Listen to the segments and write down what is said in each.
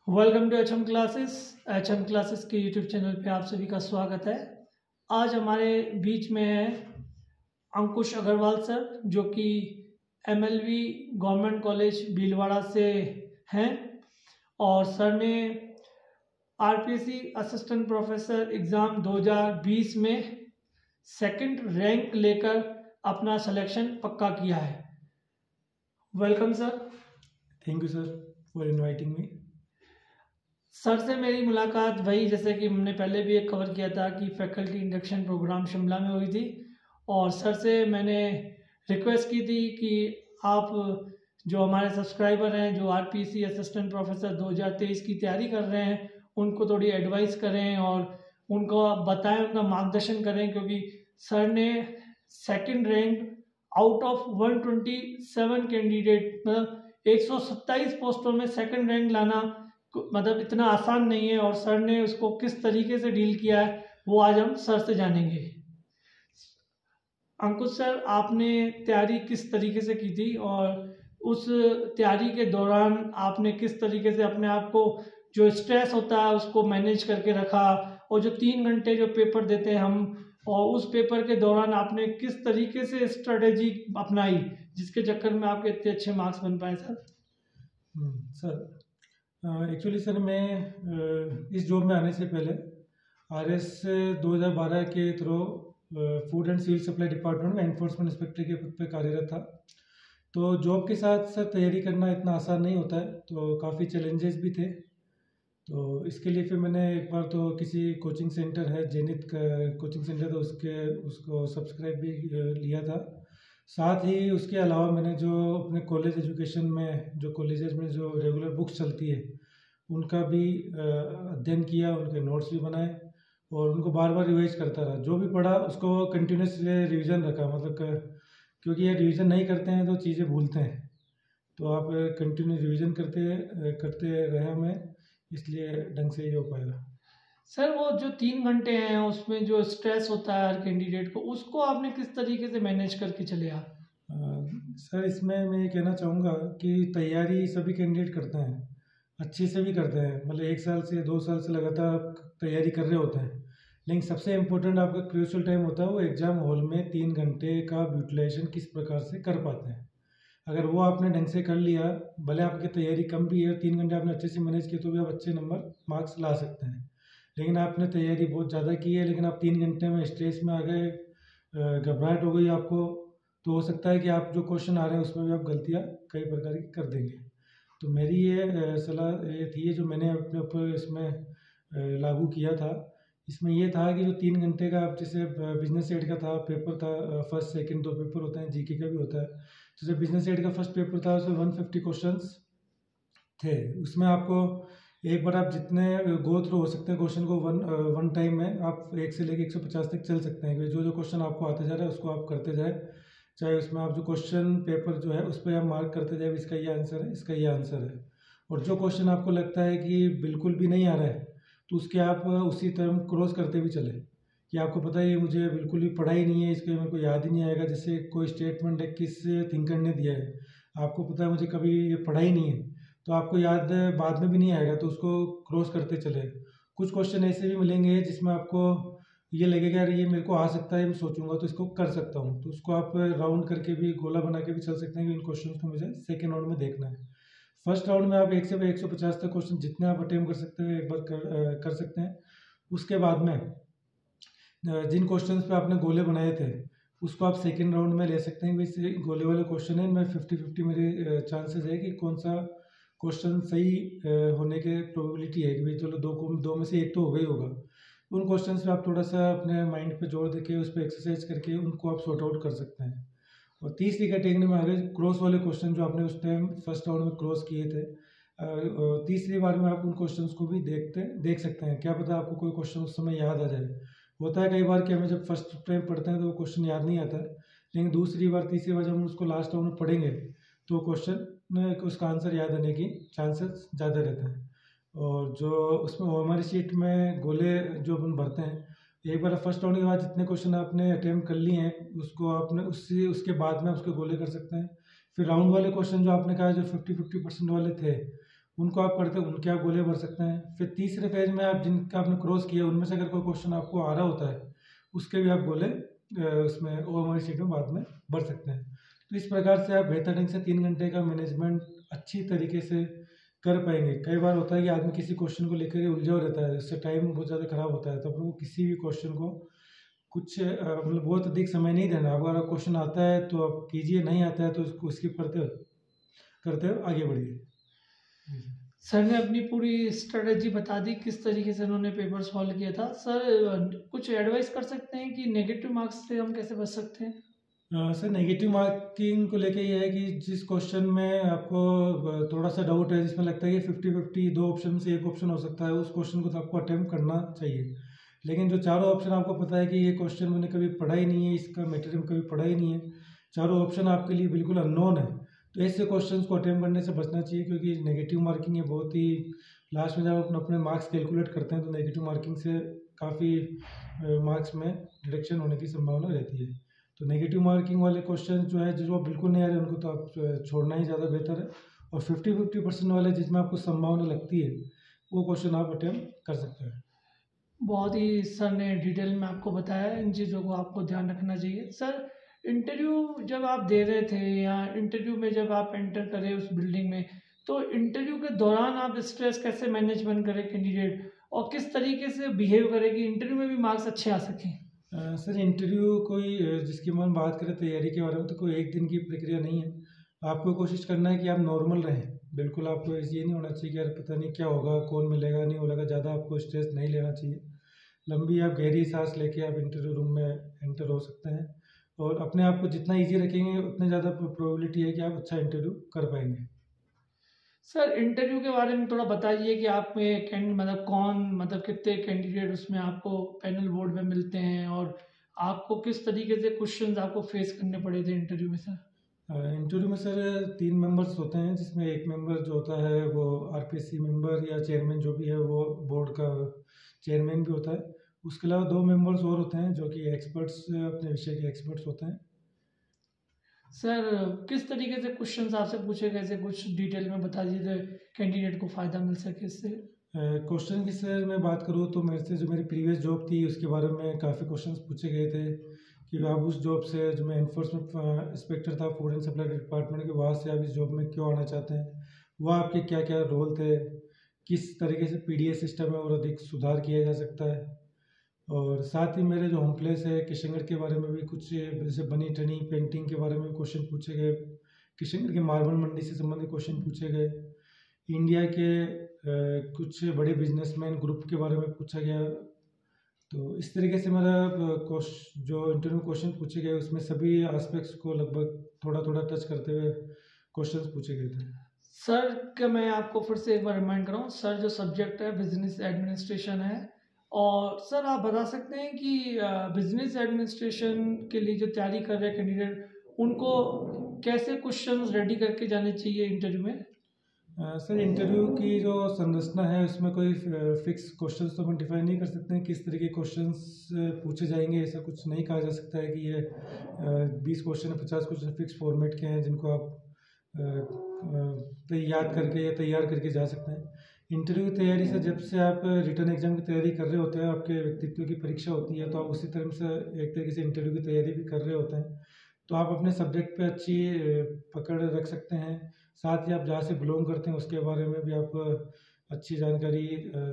Welcome to H M classes के YouTube channel पे आप सभी का स्वागत है। आज हमारे बीच में है अंकुश अग्रवाल सर, जो कि एमएलवी गवर्नमेंट कॉलेज भीलवाड़ा से हैं और सर ने आरपीएससी असिस्टेंट प्रोफेसर एग्ज़ाम 2020 में सेकंड रैंक लेकर अपना सिलेक्शन पक्का किया है। Welcome sir. Thank you sir for inviting me. Sir से मेरी मुलाकात वही, जैसे कि हमने पहले भी एक कवर किया था कि फैकल्टी इंडक्शन प्रोग्राम शिमला में हुई थी और सर से मैंने रिक्वेस्ट की थी कि आप जो हमारे सब्सक्राइबर हैं जो आरपीएससी असिस्टेंट प्रोफेसर 2023 की तैयारी कर रहे हैं उनको थोड़ी एडवाइस करें और उनको बताएं, उनका मार्गदर्शन करें, क्योंकि सर ने second rank out of 127 candidate, मतलब 127 पोस्टों में सेकंड रैंक लाना मतलब इतना आसान नहीं है और सर ने उसको किस तरीके से डील किया है वो आज हम सर से जानेंगे। अंकुश सर, आपने तैयारी किस तरीके से की थी और उस तैयारी के दौरान आपने किस तरीके से अपने आप को, जो स्ट्रेस होता है उसको मैनेज करके रखा, और जो 3 घंटे जो पेपर देते हैं हम, और उस पेपर के दौरान आपने किस तरीके से स्ट्रेटेजी अपनाई जिसके चक्कर में आपके इतने अच्छे मार्क्स बन पाए सर? सर एक्चुअली सर मैं इस जॉब में आने से पहले आरएस 2012 के through food and civil supply department में एनफोर्समेंट इंस्पेक्टर के पद पर कार्यरत था। तो जॉब के साथ सर तैयारी करना इतना आसान नहीं होता है, तो काफ़ी चैलेंजेस भी थे। तो इसके लिए फिर मैंने एक बार तो किसी कोचिंग सेंटर है, जेनिथ कोचिंग सेंटर, तो उसको सब्सक्राइब भी लिया था। साथ ही उसके अलावा मैंने जो अपने कॉलेज एजुकेशन में जो कॉलेजेस में जो रेगुलर बुक्स चलती है उनका भी अध्ययन किया, उनके नोट्स भी बनाए और उनको बार बार रिवाइज करता रहा। जो भी पढ़ा उसको कंटिन्यूस रिवीजन रखा, मतलब क्योंकि ये रिवीजन नहीं करते हैं तो चीज़ें भूलते हैं, तो आप कंटिन्यू रिवीजन करते रहे हमें, इसलिए ढंग से ये हो पाएगा। सर, वो जो 3 घंटे हैं उसमें जो स्ट्रेस होता है हर कैंडिडेट को, उसको आपने किस तरीके से मैनेज करके चले आप? सर इसमें मैं ये कहना चाहूँगा कि तैयारी सभी कैंडिडेट करते हैं, अच्छे से भी करते हैं, मतलब 1 साल से 2 साल से लगातार तैयारी कर रहे होते हैं, लेकिन सबसे इम्पोर्टेंट आपका क्रूशियल टाइम होता है वो एग्ज़ाम हॉल में 3 घंटे का यूटिलाइजेशन किस प्रकार से कर पाते हैं। अगर वो आपने ढंग से कर लिया, भले आपकी तैयारी कम भी है, 3 घंटे आपने अच्छे से मैनेज किए तो भी आप अच्छे नंबर मार्क्स ला सकते हैं। लेकिन आपने तैयारी बहुत ज़्यादा की है लेकिन आप 3 घंटे में स्ट्रेस में आ गए, घबराहट हो गई आपको, तो हो सकता है कि आप जो क्वेश्चन आ रहे हैं उसमें भी आप गलतियाँ कई प्रकार की कर देंगे। तो मेरी ये सलाह ये थी जो मैंने अपने ऊपर इसमें लागू किया था। इसमें ये था कि जो 3 घंटे का, आप जैसे बिजनेस एड का था पेपर था, फर्स्ट सेकंड 2 पेपर होते हैं, जीके का भी होता है। तो जब बिजनेस एड का फर्स्ट पेपर था उसमें 150 क्वेश्चंस थे। उसमें आपको एक बार आप जितने गो थ्रू हो सकते हैं क्वेश्चन को वन टाइम में आप 1 से लेकर 150 तक चल सकते हैं, कि जो जो क्वेश्चन आपको आते जा रहा है उसको आप करते जाए, चाहे उसमें आप जो क्वेश्चन पेपर जो है उस पर आप मार्क करते जाए, इसका ये आंसर है, इसका ये आंसर है। और जो क्वेश्चन आपको लगता है कि बिल्कुल भी नहीं आ रहा है तो उसके आप उसी टर्म क्रॉस करते भी चले, कि आपको पता है ये मुझे बिल्कुल भी पढ़ा ही नहीं है, इसके मेरे को याद ही नहीं आएगा। जैसे कोई स्टेटमेंट है किस थिंकर ने दिया है, आपको पता है मुझे कभी ये पढ़ा ही नहीं है, तो आपको याद बाद में भी नहीं आएगा, तो उसको क्रॉस करते चले। कुछ क्वेश्चन ऐसे भी मिलेंगे जिसमें आपको ये लगेगा यार ये मेरे को आ सकता है, मैं सोचूंगा तो इसको कर सकता हूँ, तो उसको आप राउंड करके भी, गोला बना के भी चल सकते हैं कि इन क्वेश्चन को मुझे सेकेंड राउंड में देखना है। फर्स्ट राउंड में आप 1 से 150 तक क्वेश्चन जितने आप अटेम्प्ट कर सकते हैं एक बार कर सकते हैं। उसके बाद में जिन क्वेश्चंस पे आपने गोले बनाए थे उसको आप सेकेंड राउंड में ले सकते हैं। वैसे गोले वाले क्वेश्चन है इनमें 50-50 मेरे चांसेस है कि कौन सा क्वेश्चन सही होने के प्रोबेबिलिटी है कि भाई चलो दो में से एक तो होगा ही होगा। उन क्वेश्चंस पे आप थोड़ा सा अपने माइंड पे जोर देके उस पर एक्सरसाइज करके उनको आप सॉर्ट आउट कर सकते हैं। और तीसरी कैटेगरी में आ गए क्रॉस वाले क्वेश्चन जो आपने उस टाइम फर्स्ट राउंड में क्रॉस किए थे। तीसरी बार में आप उन क्वेश्चंस को भी देख सकते हैं, क्या पता आपको कोई क्वेश्चन उस समय याद आ जाए। होता है कई बार कि हमें जब फर्स्ट टाइम पढ़ते हैं तो वो क्वेश्चन याद नहीं आता है, लेकिन दूसरी बार तीसरी बार जब हम उसको लास्ट राउंड में पढ़ेंगे तो क्वेश्चन उसका आंसर याद आने की चांसेस ज़्यादा रहते हैं। और जो उसमें हमारी शीट में गोले जो अपन भरते हैं, एक बार फर्स्ट राउंड के बाद जितने क्वेश्चन आपने अटेम्प्ट कर लिए हैं उसको आपने उसके बाद में उसके गोले कर सकते हैं। फिर राउंड वाले क्वेश्चन जो आपने कहा जो 50-50% वाले थे उनको आप करते हो, उनके आप गोले भर सकते हैं। फिर तीसरे फेज में आप जिनका आपने क्रॉस किया उनमें से अगर कोई क्वेश्चन आपको आ रहा होता है उसके भी आप गोले उसमें ओएमआर शीट में बाद में भर सकते हैं। तो इस प्रकार से आप बेहतर ढंग से 3 घंटे का मैनेजमेंट अच्छी तरीके से कर पाएंगे। कई बार होता है कि आदमी किसी क्वेश्चन को लेकर के उलझा रहता है, उससे टाइम बहुत ज़्यादा खराब होता है, तो अपने को किसी भी क्वेश्चन को कुछ मतलब बहुत अधिक समय नहीं देना। अगर क्वेश्चन आता है तो आप कीजिए, नहीं आता है तो उसको स्किप करते हो आगे बढ़िए। सर ने अपनी पूरी स्ट्रेटजी बता दी किस तरीके से उन्होंने पेपर सॉल्व किया था। सर कुछ एडवाइस कर सकते हैं कि नेगेटिव मार्क्स से हम कैसे बच सकते हैं? सर नेगेटिव मार्किंग को लेके ये है कि जिस क्वेश्चन में आपको थोड़ा सा डाउट है, जिसमें लगता है कि 50-50 दो ऑप्शन से एक ऑप्शन हो सकता है, उस क्वेश्चन को तो आपको अटेम्प्ट करना चाहिए। लेकिन जो चारों ऑप्शन आपको पता है कि ये क्वेश्चन मैंने कभी पढ़ा ही नहीं है, इसका मटेरियल कभी पढ़ा ही नहीं है, चारों ऑप्शन आपके लिए बिल्कुल अननोन है, तो ऐसे क्वेश्चन को अटेम्प्ट करने से बचना चाहिए। क्योंकि नेगेटिव मार्किंग है बहुत ही लास्ट में जब अपने अपने मार्क्स कैलकुलेट करते हैं तो नेगेटिव मार्किंग से काफ़ी मार्क्स में डिडक्शन होने की संभावना रहती है। तो नेगेटिव मार्किंग वाले क्वेश्चन जो है जो बिल्कुल नहीं आ रहे उनको तो आप छोड़ना ही ज़्यादा बेहतर है। और 50-50% वाले जिसमें आपको संभावना लगती है वो क्वेश्चन आप अटेम्प्ट कर सकते हैं। बहुत ही सर ने डिटेल में आपको बताया, इन चीज़ों को आपको ध्यान रखना चाहिए। सर इंटरव्यू जब आप दे रहे थे या इंटरव्यू में जब आप एंटर करें उस बिल्डिंग में, तो इंटरव्यू के दौरान आप स्ट्रेस कैसे मैनेजमेंट करें कैंडिडेट, और किस तरीके से बिहेव करें कि इंटरव्यू में भी मार्क्स अच्छे आ सकें? सर इंटरव्यू कोई जिसकी हम बात करें तैयारी के बारे में, तो कोई एक दिन की प्रक्रिया नहीं है। आपको कोशिश करना है कि आप नॉर्मल रहें, बिल्कुल आपको ये नहीं होना चाहिए कि यार पता नहीं क्या होगा, कौन मिलेगा नहीं मिलेगा, ज़्यादा आपको स्ट्रेस नहीं लेना चाहिए। लंबी आप गहरी सांस लेके आप इंटरव्यू रूम में एंटर हो सकते हैं। और अपने आप को जितना ईजी रखेंगे उतनी ज़्यादा प्रोबेबिलिटी है कि आप अच्छा इंटरव्यू कर पाएंगे। सर इंटरव्यू के बारे में थोड़ा बताइए कि आप में मतलब कौन, मतलब कितने कैंडिडेट उसमें आपको पैनल बोर्ड में मिलते हैं, और आपको किस तरीके से क्वेश्चंस आपको फेस करने पड़े थे इंटरव्यू में सर? इंटरव्यू में सर 3 मेंबर्स होते हैं, जिसमें एक मेंबर जो होता है वो आरपीसी मेंबर या चेयरमैन जो भी है वो बोर्ड का चेयरमैन भी होता है। उसके अलावा 2 मेंबर्स और होते हैं जो कि एक्सपर्ट्स, अपने विषय के एक्सपर्ट्स होते हैं। सर किस तरीके से क्वेश्चंस आपसे पूछे गए थे, कुछ डिटेल में बता दीजिए, कैंडिडेट को फ़ायदा मिल सके इससे। क्वेश्चन की सर मैं बात करूँ तो मेरे से जो मेरी प्रीवियस जॉब थी उसके बारे में काफ़ी क्वेश्चंस पूछे गए थे कि आप उस जॉब से, जो मैं इन्फोर्समेंट इंस्पेक्टर था फूड एंड सप्लाई डिपार्टमेंट के, वहाँ से आप इस जॉब में क्यों आना चाहते हैं, वह आपके क्या क्या रोल थे, किस तरीके से पीडीएस सिस्टम है और अधिक सुधार किया जा सकता है। और साथ ही मेरे जो होम प्लेस है किशनगढ़ के बारे में भी कुछ, जैसे बनी ठनी पेंटिंग के बारे में क्वेश्चन पूछे गए, किशनगढ़ की मार्बल मंडी से संबंधित क्वेश्चन पूछे गए, इंडिया के कुछ बड़े बिजनेसमैन ग्रुप के बारे में पूछा गया। तो इस तरीके से मेरा जो इंटरव्यू क्वेश्चन पूछे गए उसमें सभी एस्पेक्ट्स को लगभग थोड़ा थोड़ा टच करते हुए क्वेश्चंस पूछे गए थे। सर क्या मैं आपको फिर से एक बार रिमाइंड कराऊँ, सर जो सब्जेक्ट है बिजनेस एडमिनिस्ट्रेशन है, और सर आप बता सकते हैं कि बिजनेस एडमिनिस्ट्रेशन के लिए जो तैयारी कर रहे हैं कैंडिडेट, उनको कैसे क्वेश्चंस रेडी करके जाने चाहिए इंटरव्यू में? सर इंटरव्यू की जो संरचना है उसमें कोई फिक्स क्वेश्चंस तो हम डिफाइन नहीं कर सकते हैं किस तरह के क्वेश्चंस पूछे जाएंगे। ऐसा कुछ नहीं कहा जा सकता है कि ये 20 क्वेश्चन 50 क्वेश्चन फिक्स फॉर्मेट के हैं जिनको आप याद करके या तैयार करके जा सकते हैं। इंटरव्यू की तैयारी से, जब से आप रिटर्न एग्जाम की तैयारी कर रहे होते हैं, आपके व्यक्तित्व की परीक्षा होती है, तो आप उसी तरह से एक तरीके से इंटरव्यू की तैयारी भी कर रहे होते हैं। तो आप अपने सब्जेक्ट पे अच्छी पकड़ रख सकते हैं। साथ ही आप जहाँ से बिलोंग करते हैं उसके बारे में भी आप अच्छी जानकारी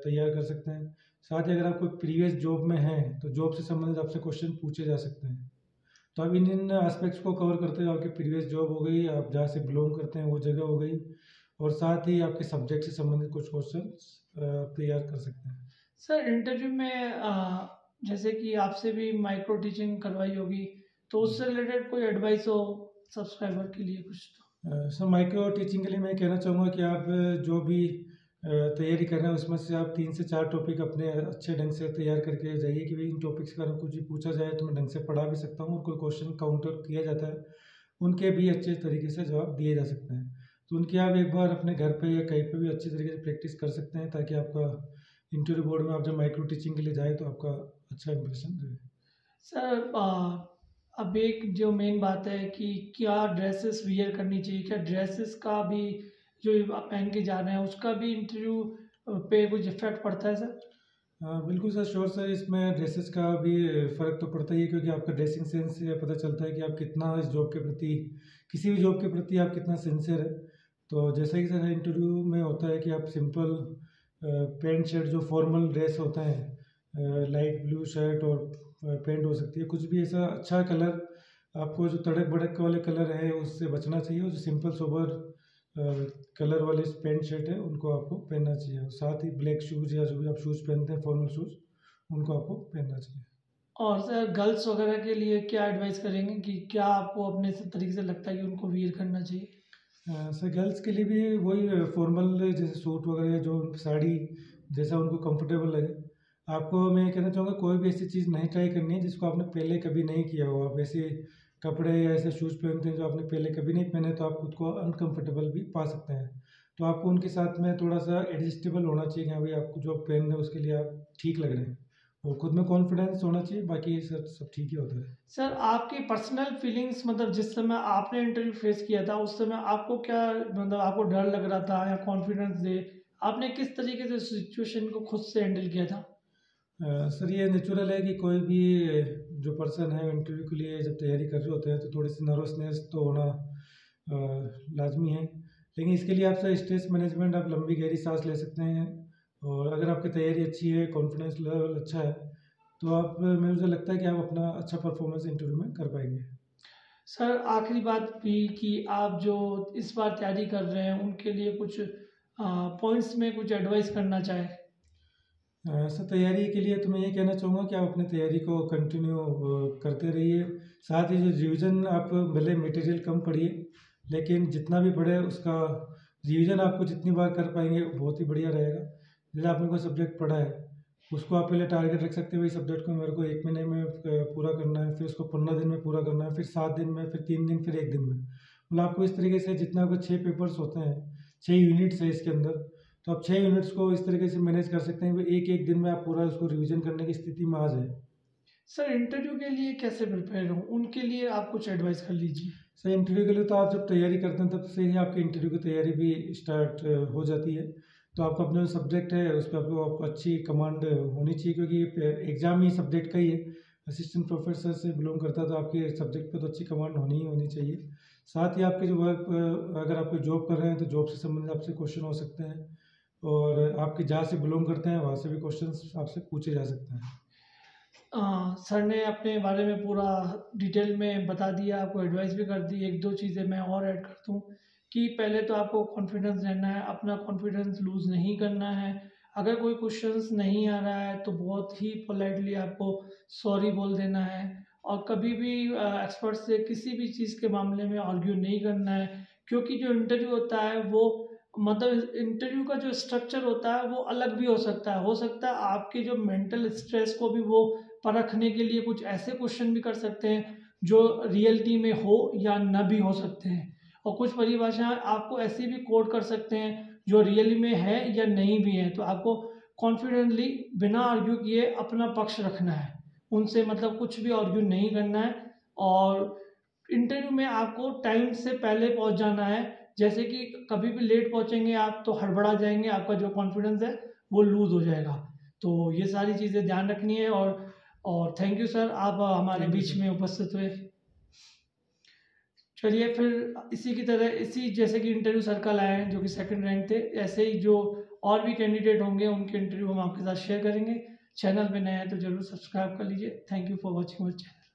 तैयार कर सकते हैं। साथ ही अगर आप कोई प्रीवियस जॉब में हैं तो जॉब से संबंधित आपसे क्वेश्चन पूछे जा सकते हैं। तो अब इन एस्पेक्ट्स को कवर करते हुए आपकी प्रीवियस जॉब हो गई, आप जहाँ से बिलोंग करते हैं वो जगह हो गई, और साथ ही आपके सब्जेक्ट से संबंधित कुछ क्वेश्चन तैयार कर सकते हैं। सर इंटरव्यू में जैसे कि आपसे भी माइक्रो टीचिंग करवाई होगी, तो उससे रिलेटेड कोई एडवाइस हो सब्सक्राइबर के लिए कुछ तो? सर माइक्रो टीचिंग के लिए मैं कहना चाहूँगा कि आप जो भी तैयारी कर रहे हैं उसमें से आप 3 से 4 टॉपिक अपने अच्छे ढंग से तैयार करके जाइए कि भाई इन टॉपिक्स के बारे में कुछ भी पूछा जाए तो मैं ढंग से पढ़ा भी सकता हूँ, और कोई क्वेश्चन काउंटर किया जाता है उनके भी अच्छे तरीके से जवाब दिए जा सकते हैं। तो उनकी आप एक बार अपने घर पे या कहीं पे भी अच्छी तरीके से प्रैक्टिस कर सकते हैं, ताकि आपका इंटरव्यू बोर्ड में आप जब माइक्रो टीचिंग के लिए जाए तो आपका अच्छा इंप्रेशन रहे। सर अब एक जो मेन बात है कि क्या ड्रेसेस वियर करनी चाहिए, क्या ड्रेसेस का भी जो आप पहन के जा रहे हैं उसका भी इंटरव्यू पे कुछ इफेक्ट पड़ता है सर? हाँ बिल्कुल सर, श्योर सर, इसमें ड्रेसेस का भी फ़र्क तो पड़ता ही है, क्योंकि आपका ड्रेसिंग सेंस से पता चलता है कि आप कितना इस जॉब के प्रति, किसी भी जॉब के प्रति आप कितना सिंसियर है। तो जैसे कि सर इंटरव्यू में होता है कि आप सिंपल पैंट शर्ट, जो फॉर्मल ड्रेस होता है, लाइट ब्लू शर्ट और पैंट हो सकती है, कुछ भी ऐसा अच्छा कलर, आपको जो तड़क भड़क वाले कलर है उससे बचना चाहिए, और जो सिंपल सोबर कलर वाले पैंट शर्ट है उनको आपको पहनना चाहिए, और साथ ही ब्लैक शूज़ या जो भी आप शूज़ पहनते हैं फॉर्मल शूज़, उनको आपको पहनना चाहिए। और सर गर्ल्स वगैरह के लिए क्या एडवाइस करेंगे कि क्या आपको अपने से तरीके से लगता है कि उनको वियर करना चाहिए? सर गर्ल्स के लिए भी वही फॉर्मल, जैसे सूट वगैरह या जो साड़ी, जैसा उनको कंफर्टेबल लगे। आपको मैं कहना चाहूँगा कोई भी ऐसी चीज़ नहीं ट्राई करनी है जिसको आपने पहले कभी नहीं किया हो। आप ऐसे कपड़े या ऐसे शूज़ पहनते हैं जो आपने पहले कभी नहीं पहने, तो आप खुद को अनकंफर्टेबल भी पा सकते हैं। तो आपको उनके साथ में थोड़ा सा एडजस्टेबल होना चाहिए कि हाँ भाई, आपको जो पहन रहे हैं उसके लिए आप ठीक लग रहे हैं, और खुद में कॉन्फिडेंस होना चाहिए, बाकी सब सब ठीक ही होता है। सर आपकी पर्सनल फीलिंग्स, मतलब जिस समय आपने इंटरव्यू फेस किया था उस समय आपको क्या, मतलब आपको डर लग रहा था या कॉन्फिडेंस दे, आपने किस तरीके से सिचुएशन को खुद से हैंडल किया था? सर ये नेचुरल है कि कोई भी जो पर्सन है इंटरव्यू के लिए जब तैयारी कर रहे होते हैं तो थोड़ी सी नर्वसनेस तो होना लाजमी है। लेकिन इसके लिए आप सर स्ट्रेस मैनेजमेंट, आप लंबी गहरी सांस ले सकते हैं, और अगर आपकी तैयारी अच्छी है, कॉन्फिडेंस लेवल अच्छा है, तो आप, मुझे लगता है कि आप अपना अच्छा परफॉर्मेंस इंटरव्यू में कर पाएंगे। सर आखिरी बात भी कि आप जो इस बार तैयारी कर रहे हैं उनके लिए कुछ पॉइंट्स में कुछ एडवाइस करना चाहें? सर तैयारी के लिए तो मैं ये कहना चाहूँगा कि आप अपनी तैयारी को कंटिन्यू करते रहिए। साथ ही जो रिवीजन, आप भले मटेरियल कम पढ़िए, लेकिन जितना भी पढ़े उसका रिवीजन आपको जितनी बार कर पाएंगे बहुत ही बढ़िया रहेगा। जैसे आपने कोई सब्जेक्ट पढ़ा है, उसको आप पहले टारगेट रख सकते हैं, वही सब्जेक्ट को मेरे को 1 महीने में पूरा करना है, फिर उसको 15 दिन में पूरा करना है, फिर 7 दिन में, फिर 3 दिन, फिर 1 दिन में। मतलब आपको इस तरीके से, जितना आपको 6 पेपर्स होते हैं, 6 यूनिट्स है इसके अंदर, तो आप 6 यूनिट्स को इस तरीके से मैनेज कर सकते हैं कि एक एक दिन में आप पूरा उसको रिवीजन करने की स्थिति में आ जाए। सर इंटरव्यू के लिए कैसे प्रिपेयर हूँ, उनके लिए आप कुछ एडवाइस कर लीजिए। सर इंटरव्यू के लिए तो आप जब तैयारी करते हैं तब से ही आपकी इंटरव्यू की तैयारी भी स्टार्ट हो जाती है। तो आपका अपना जो सब्जेक्ट है उस पर आपको अच्छी कमांड होनी चाहिए, क्योंकि एग्जाम ही सब्जेक्ट का ही है। असिस्टेंट प्रोफेसर से बिलोंग करता है तो आपके सब्जेक्ट पे तो अच्छी कमांड होनी ही होनी चाहिए। साथ ही आपके जो वर्क, अगर आप कोई जॉब कर रहे हैं तो जॉब से संबंधित आपसे क्वेश्चन हो सकते हैं, और आपके जहाँ से बिलोंग करते हैं वहाँ से भी क्वेश्चन आपसे पूछे जा सकते हैं। सर ने अपने बारे में पूरा डिटेल में बता दिया, आपको एडवाइस भी कर दी। एक दो चीज़ें मैं और ऐड कर दूँ कि पहले तो आपको कॉन्फिडेंस रहना है, अपना कॉन्फिडेंस लूज़ नहीं करना है। अगर कोई क्वेश्चंस नहीं आ रहा है तो बहुत ही पोलाइटली आपको सॉरी बोल देना है, और कभी भी एक्सपर्ट से किसी भी चीज़ के मामले में आर्ग्यू नहीं करना है, क्योंकि जो इंटरव्यू होता है वो, मतलब इंटरव्यू का जो स्ट्रक्चर होता है वो अलग भी हो सकता है आपके जो मेंटल स्ट्रेस को भी वो परखने के लिए कुछ ऐसे क्वेश्चन भी कर सकते हैं जो रियलिटी में हो या न भी हो सकते हैं, और कुछ परिभाषाएं आपको ऐसी भी कोड कर सकते हैं जो रियली में है या नहीं भी है। तो आपको कॉन्फिडेंटली बिना आर्ग्यू किए अपना पक्ष रखना है, उनसे मतलब कुछ भी आर्ग्यू नहीं करना है। और इंटरव्यू में आपको टाइम से पहले पहुंच जाना है, जैसे कि कभी भी लेट पहुंचेंगे आप तो हड़बड़ा जाएंगे, आपका जो कॉन्फिडेंस है वो लूज हो जाएगा। तो ये सारी चीज़ें ध्यान रखनी है। और थैंक यू सर, आप हमारे थैंक यू बीच सर। में उपस्थित हुए। चलिए फिर इसी की तरह, इसी जैसे कि इंटरव्यू सर्कल आए हैं जो कि सेकंड रैंक थे, ऐसे ही जो और भी कैंडिडेट होंगे उनके इंटरव्यू हम आपके साथ शेयर करेंगे। चैनल पे नए हैं तो जरूर सब्सक्राइब कर लीजिए। Thank you for watching our channel.